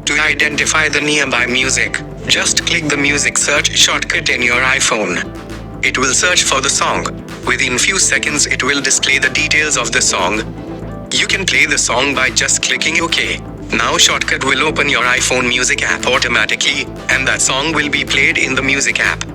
To identify the nearby music, just click the music search shortcut in your iPhone. It will search for the song. Within few seconds it will display the details of the song. You can play the song by just clicking OK. Now shortcut will open your iPhone music app automatically, and that song will be played in the music app.